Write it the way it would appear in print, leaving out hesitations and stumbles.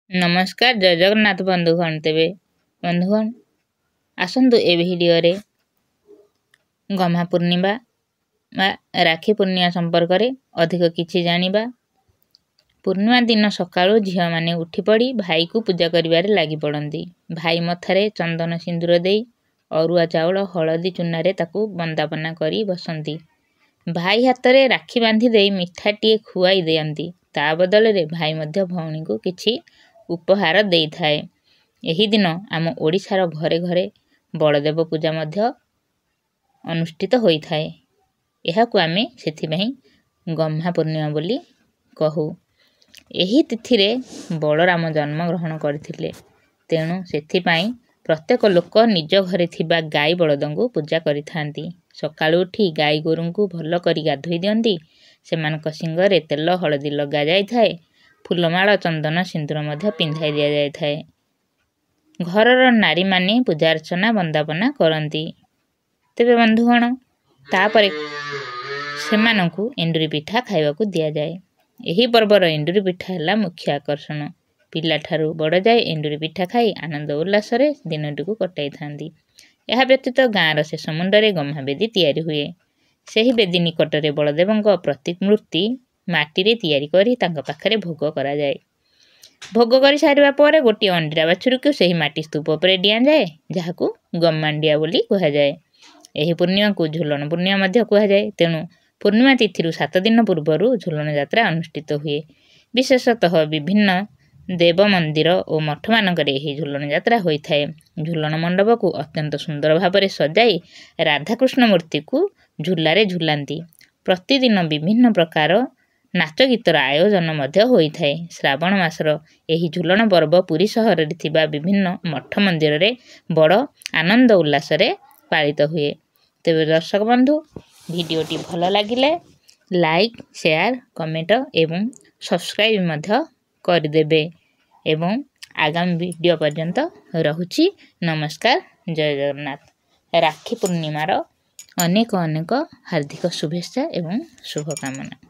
नमस्कार जय जगन्नाथ बंधुगण। तेबे बंधुगण आसतु ए भिडियो रे गम्हा पूर्णिमा राखी पूर्णिमा संपर्क रे अधिक किछि जानिबा। पूर्णिमा दिन सकाळु झिया माने उठी पड़ी भाई को पूजा करिवारे लागि पड़ंती। भाई मथारे चंदन सिंदूर देई अरुआ चाउल हलदी चूना रे ताकू बंदापना करी बसंती। भाई हाथ रे राखी बांधी देई मिठाटीए खुआई देयंती। ता बदल रे भाई मध्य भौणी को किछि उपहार देई थाए। एही दिन आम ओडिशार घरे घरे बड़देव पूजा मध्य अनुष्ठित होई थाए। एहाकु आमे सेथिबाई गम्हा पूर्णिमा बोली कहू। एही तिथि रे बलराम जन्म ग्रहण करथिले। तेणु सेथिबाई प्रत्येक लोक निज घरे थिबा गाई बलदंगु पूजा करिथांती। सकाळु उठी गाई गोरुंकु भल करी गाधोई दियंती। सेमानक सिंगरे तेल हलदी लगा जाय थाए। फूलमाला चंदन सिंदूर मध्य पिंधाई दिया जाय थाए। घरर नारी माने पूजा अर्चना बंदापना करंती। तेबे बंधुगण तापरे सेमानंकु एंडुरी पिठा खाइबाकू दिया जाए। एही पर्वर एंडुरी पिठा हला मुख्य आकर्षण। पिला ठारू बड़ जाए एंडुरी पिठा खाई आनंद उल्लास रे दिनटिकू कटाई थांती। एहा व्यतीत गाँर शेष मुंडरे गम्हा बेदी तैयारी हुए। सेही बेदी निकटरे बलदेवंक प्रतिमूर्ति माटी तैयारी करी तांका पाखरे भोग करा जाए। भोग करी सारिबा परे गोटे अंडीरा बाछुरी को सेही माटी स्तूप उपरे डिया जाए, जाहाकू गम्मांडिया बोली कहा जाए। एही पूर्णिमा को झुलन पूर्णिमा मध्य कहा जाए। तेणु पूर्णिमा तिथिरु 7 दिन पूर्वरु झुलन यात्रा अनुष्ठित हुए। विशेषतः विभिन्न देव मंदिर और मठ मानकरे एही झुलन यात्रा होई थाए। झुलन मंडप को अत्यंत सुंदर भाबरे सजाई राधाकृष्ण मूर्ति को झुलारे झुलांती। प्रतिदिन विभिन्न प्रकार नाच गीतर आयोजन मध्य होई थाए। श्रावण मासर एही झुलन पर्व पुरी सहर रे थिबा विभिन्न मठ मंदिर रे बड़ आनंद उल्लास रे पालित हुए। तेबे दर्शक बंधु भिडियोटी भल लागिले लाइक शेयर कमेंट एवं सब्सक्राइब मध्य करदेबे एवं आगामी वीडियो पर्यंत रहुछि। नमस्कार जय जगन्नाथ। राखी पूर्णिमार अनेक अनेक हार्दिक शुभेच्छा एवं शुभकामना।